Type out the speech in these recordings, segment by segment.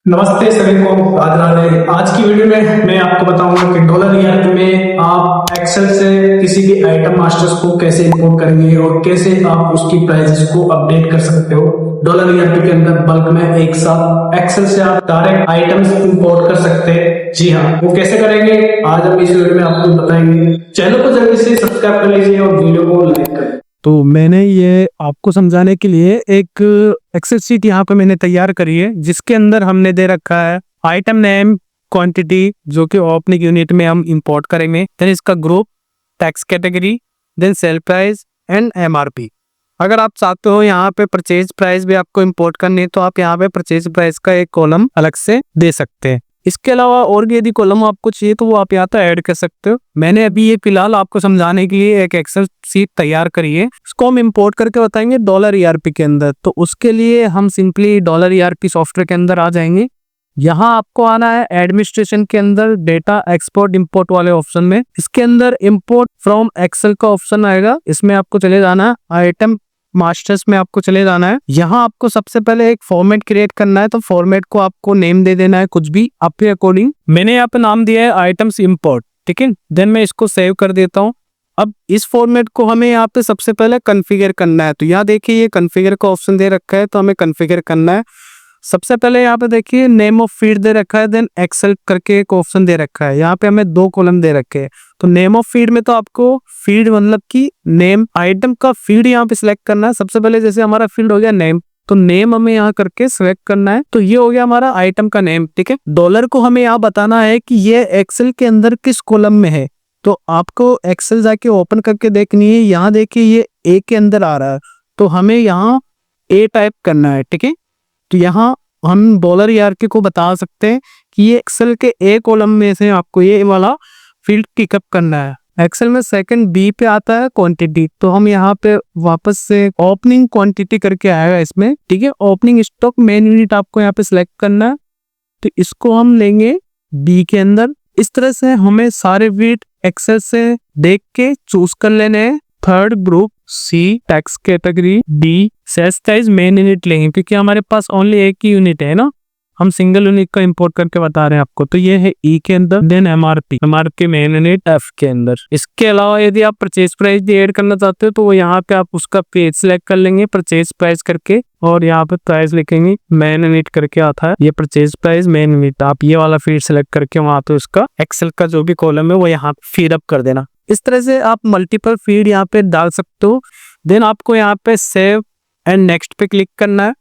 नमस्ते सभी को, राधे राधे। आज की वीडियो में मैं आपको बताऊंगा कि डॉलर ईआरपी में आप एक्सेल से किसी भी आइटम मास्टर्स को कैसे इंपोर्ट करेंगे और कैसे आप उसकी प्राइसेस को अपडेट कर सकते हो। डॉलर ईआरपी के अंदर बल्क में एक साथ एक्सेल से आप डायरेक्ट आइटम्स इंपोर्ट कर सकते हैं। जी हाँ, वो कैसे करेंगे आज हम इस वीडियो में आपको बताएंगे। चैनल को जल्दी से सब्सक्राइब कर लीजिए और वीडियो को लाइक करें। तो मैंने ये आपको समझाने के लिए एक एक्सेल शीट यहाँ पे मैंने तैयार करी है, जिसके अंदर हमने दे रखा है आइटम नेम, क्वांटिटी जो कि ओपनिंग यूनिट में हम इंपोर्ट करेंगे, देन इसका group, tax category, then sale price and MRP. अगर आप चाहते हो यहाँ पे परचेज प्राइस भी आपको इंपोर्ट करनी है तो आप यहाँ पे परचेज प्राइस का एक कॉलम अलग से दे सकते हैं। इसके अलावा और भी यदि कॉलम आपको चाहिए तो वो आप यहाँ पे ऐड कर सकते हो। मैंने अभी ये फिलहाल आपको समझाने के लिए एक एक्सेल शीट तैयार करी है, इसको हम इंपोर्ट करके बताएंगे डॉलर ईआरपी के अंदर। तो उसके लिए हम सिंपली डॉलर ईआरपी सॉफ्टवेयर के अंदर आ जाएंगे। यहाँ आपको आना है एडमिनिस्ट्रेशन के अंदर डेटा एक्सपोर्ट इंपोर्ट वाले ऑप्शन में। इसके अंदर इंपोर्ट फ्रॉम एक्सेल का ऑप्शन आएगा, इसमें आपको चले जाना है। आइटम मास्टर्स में आपको चले जाना है। यहाँ आपको सबसे पहले एक फॉर्मेट क्रिएट करना है, तो फॉर्मेट को आपको नेम दे देना है कुछ भी आपके अकॉर्डिंग। मैंने यहाँ पे नाम दिया है आइटम्स इंपोर्ट, ठीक है। देन मैं इसको सेव कर देता हूँ। अब इस फॉर्मेट को हमें यहाँ पे सबसे पहले कॉन्फ़िगर करना है। तो यहाँ देखिए ये कॉन्फ़िगर का ऑप्शन दे रखा है, तो हमें कॉन्फ़िगर करना है। सबसे पहले यहाँ पे देखिए नेम ऑफ फीड दे रखा है, देन एक्सेल करके एक ऑप्शन दे रखा है। यहाँ पे हमें 2 कॉलम दे रखे हैं। तो नेम ऑफ फीड में तो आपको फीड मतलब कि नेम आइटम का फीड यहाँ पे सिलेक्ट करना है। सबसे पहले जैसे हमारा फील्ड हो गया नेम, तो नेम हमें यहाँ करके सिलेक्ट करना है। तो ये हो गया हमारा आइटम का नेम, ठीक है। डॉलर को हमें यहाँ बताना है कि ये एक्सेल के अंदर किस कॉलम में है। तो आपको एक्सेल जाके ओपन करके देखनी है। यहाँ देखिए ये ए के अंदर आ रहा है, तो हमें यहाँ ए टाइप करना है, ठीक है। तो यहाँ हम डॉलर ईआरपी को बता सकते हैं कि ये एक्सेल के ए कॉलम में से आपको ये वाला फील्ड पिकअप करना है। एक्सेल में सेकंड बी पे आता है क्वांटिटी, तो हम यहाँ पे वापस से ओपनिंग क्वांटिटी करके आएगा इसमें, ठीक है। ओपनिंग स्टॉक मेन यूनिट आपको यहाँ पे सिलेक्ट करना है, तो इसको हम लेंगे बी के अंदर। इस तरह से हमें सारे फील्ड एक्सेल से देख के चूज कर लेने हैं। Third group C, tax category D, sales price main unit लेंगे क्योंकि हमारे पास ओनली एक ही यूनिट है ना, हम सिंगल यूनिट का इंपोर्ट करके बता रहे हैं आपको। तो ये है ई के अंदर, then MRP main unit F के अंदर। इसके अलावा यदि आप परचेज प्राइस भी ऐड करना चाहते हो तो वो यहाँ पे आप उसका पेज सिलेक्ट कर लेंगे परचेज प्राइस करके, और यहाँ पे प्राइस लिखेंगे मेन यूनिट करके आता है ये परचेज प्राइस मेन यूनिट। आप ये वाला फील्ड सिलेक्ट करके वहां पे उसका एक्सेल का जो भी कॉलम है वो यहाँ फीड अप कर देना। इस तरह से आप मल्टीपल फीड यहाँ पे डाल सकते हो। देन आपको यहाँ पे सेव एंड नेक्स्ट पे क्लिक करना है,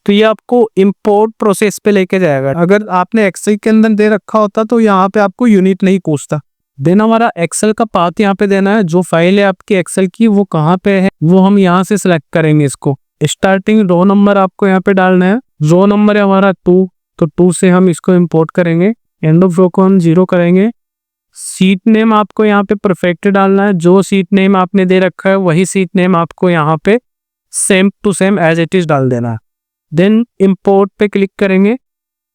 तो ये आपको इंपोर्ट प्रोसेस पे लेके जाएगा। अगर आपने एक्सेल के अंदर दे रखा होता तो यहाँ पे आपको यूनिट नहीं पूछता। देन हमारा एक्सेल का पाथ यहाँ पे देना है, जो फाइल है आपकी एक्सेल की वो कहाँ पे है वो हम यहाँ से सिलेक्ट करेंगे। इसको स्टार्टिंग रो नंबर आपको यहाँ पे डालना है। रो नंबर है हमारा 2, तो 2 से हम इसको इम्पोर्ट करेंगे। एंड ऑफ रो को हम 0 करेंगे। सीट नेम आपको यहाँ पे परफेक्ट डालना है, जो सीट नेम आपने दे रखा है वही सीट नेम आपको यहाँ पे same to same as it is डाल देना है। देन इंपोर्ट पे क्लिक करेंगे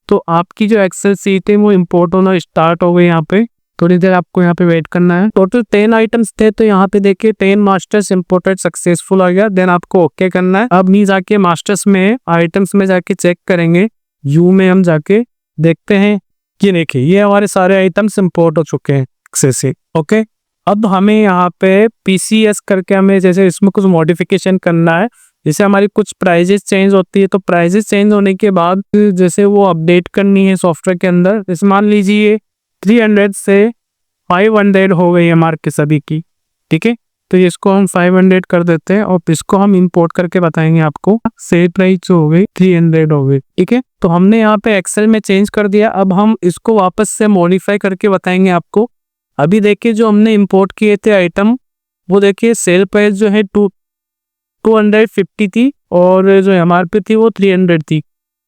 तो आपकी जो एक्सेल सीट है वो इंपोर्ट होना स्टार्ट हो गई। यहाँ पे थोड़ी देर आपको यहाँ पे वेट करना है। टोटल 10 आइटम्स थे, तो यहाँ पे देखिए 10 मास्टर्स इंपोर्टेड सक्सेसफुल आ गया। देन आपको ओके करना है। अब नहीं जाके मास्टर्स में आइटम्स में जाके चेक करेंगे, यू में हम जाके देखते हैं कि देखिए ये हमारे सारे आइटम्स इंपोर्ट हो चुके हैं एक्सेल से। ओके, अब हमें यहाँ पे पीसीएस करके हमें जैसे इसमें कुछ मॉडिफिकेशन करना है। जैसे हमारी कुछ प्राइजेस चेंज होती है, तो प्राइजेस चेंज होने के बाद जैसे वो अपडेट करनी है सॉफ्टवेयर के अंदर। जैसे मान लीजिए 300 से 500 हो गई है मार्क के सभी की, ठीक है। तो इसको हम 500 कर देते हैं और इसको हम इंपोर्ट करके बताएंगे आपको। सेल प्राइस जो हो गई 300 हो गई, ठीक है। तो हमने यहाँ पे एक्सेल में चेंज कर दिया। अब हम इसको वापस से मॉडिफाई करके बताएंगे आपको। अभी देखिए जो हमने इंपोर्ट किए थे आइटम, वो देखिए सेल प्राइस जो है 250 थी और जो एमआरपी थी वो 300 थी।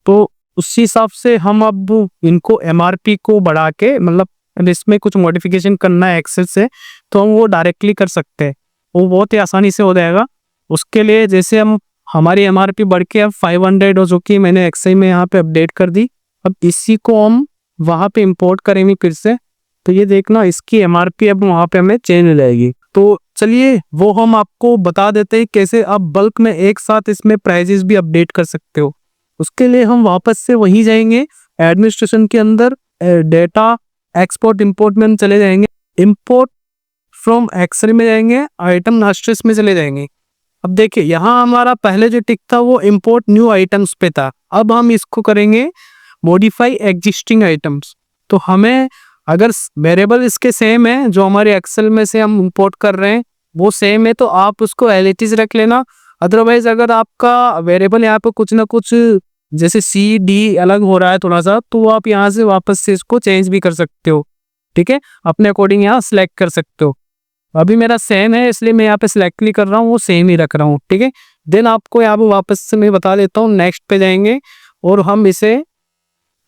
तो उसी हिसाब से हम अब इनको एमआरपी को बढ़ा के, मतलब इसमें कुछ मॉडिफिकेशन करना है एक्सेल से, तो हम वो डायरेक्टली कर सकते हैं। वो बहुत ही आसानी से हो जाएगा। उसके लिए जैसे हम हमारी एमआरपी बढ़ के अब 500 हो चुकी है, मैंने एक्सेल में यहाँ पे अपडेट कर दी। अब इसी को हम वहाँ पे इंपोर्ट करेंगे फिर से, तो ये देखना इसकी एमआरपी अब वहाँ पे हमें चेंज हो जाएगी। तो चलिए वो हम आपको बता देते हैं कैसे आप बल्क में एक साथ इसमें प्राइजेस भी अपडेट कर सकते हो। उसके लिए हम वापस से वहीं जाएंगे एडमिनिस्ट्रेशन के अंदर डेटा एक्सपोर्ट इंपोर्ट में हम चले जाएंगे, इंपोर्ट फ्रॉम एक्सेल में जाएंगे, आइटम मास्टर्स में चले जाएंगे। अब देखिए यहाँ हमारा पहले जो टिक था वो इंपोर्ट न्यू आइटम्स पे था, अब हम इसको करेंगे मॉडिफाई एग्जिस्टिंग आइटम्स। तो हमें अगर वेरिएबल इसके सेम है जो हमारे एक्सेल में से हम इंपोर्ट कर रहे हैं वो सेम है तो आप उसको एज इट इज रख लेना। अदरवाइज अगर आपका वेरिएबल यहाँ पे कुछ ना कुछ जैसे सी डी अलग हो रहा है थोड़ा सा, तो आप यहाँ से वापस से इसको चेंज भी कर सकते हो, ठीक है, अपने अकॉर्डिंग यहाँ सिलेक्ट कर सकते हो। अभी मेरा सेम है इसलिए मैं यहाँ पे सिलेक्ट नहीं कर रहा हूँ, वो सेम ही रख रहा हूँ, ठीक है। देन आपको यहाँ पे वापस से मैं बता देता हूँ, नेक्स्ट पे जाएंगे और हम इसे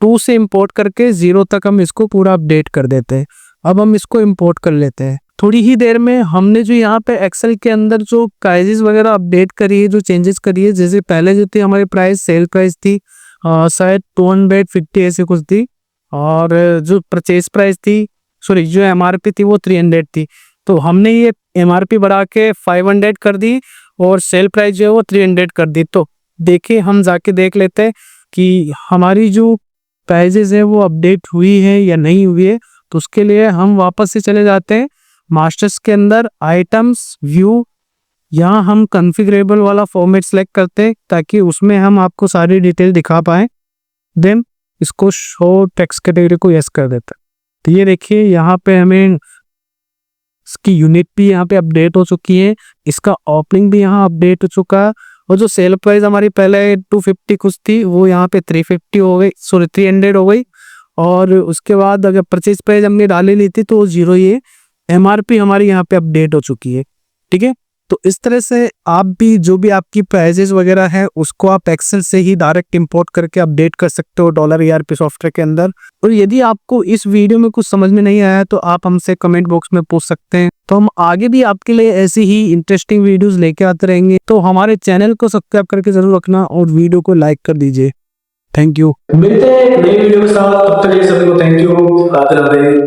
2 से इंपोर्ट करके 0 तक हम इसको पूरा अपडेट कर देते हैं। अब हम इसको इंपोर्ट कर लेते हैं। थोड़ी ही देर में हमने जो यहाँ पे एक्सेल के अंदर जो प्राइजेस वगैरह अपडेट करी है, जो चेंजेस करी है, जैसे पहले जो थी हमारी प्राइस सेल प्राइस थी शायद 250 ऐसे कुछ थी, और जो परचेज प्राइस थी सॉरी जो एमआरपी थी वो 300 थी। तो हमने ये एमआरपी बढ़ा के 500 कर दी और सेल प्राइस जो है वो 300 कर दी। तो देखिए हम जाके देख लेते हैं कि हमारी जो प्राइजेस है वो अपडेट हुई है या नहीं हुई है। तो उसके लिए हम वापस से चले जाते हैं मास्टर्स के अंदर, आइटम्स व्यू, यहाँ हम कॉन्फ़िगरेबल वाला फॉर्मेट सेलेक्ट करते हैं ताकि उसमें हम आपको सारी डिटेल दिखा पाएँ। देन इसको शो टेक्स्ट कैटेगरी को यस कर देते हैं। तो ये देखिए यहाँ पे हमें इसकी यूनिट भी यहाँ पे अपडेट हो चुकी है, इसका ओपनिंग भी यहाँ अपडेट हो चुका है, और जो सेल प्राइस हमारी पहले 250 कुछ थी वो यहाँ पे 350 हो गई, सॉरी 300 हो गई। और उसके बाद अगर परचेज प्राइस हमने डाली ली थी तो वो 0 ही है। एमआरपी हमारी यहाँ पे अपडेट हो चुकी है, ठीक है। तो इस तरह से आप भी जो भी आपकी प्राइजेस वगैरह है उसको आप एक्सेल से ही डायरेक्ट इंपोर्ट करके अपडेट कर सकते हो डॉलर ईआरपी सॉफ्टवेयर के अंदर। और यदि आपको इस वीडियो में कुछ समझ में नहीं आया तो आप हमसे कमेंट बॉक्स में पूछ सकते हैं, तो हम आगे भी आपके लिए ऐसी ही इंटरेस्टिंग वीडियोस लेके आते रहेंगे। तो हमारे चैनल को सब्सक्राइब करके जरूर रखना और वीडियो को लाइक कर दीजिए। Thank you. मिलते हैं एक नई वीडियो के साथ, तब तक के लिए सभी को थैंक यू। राधे राधे।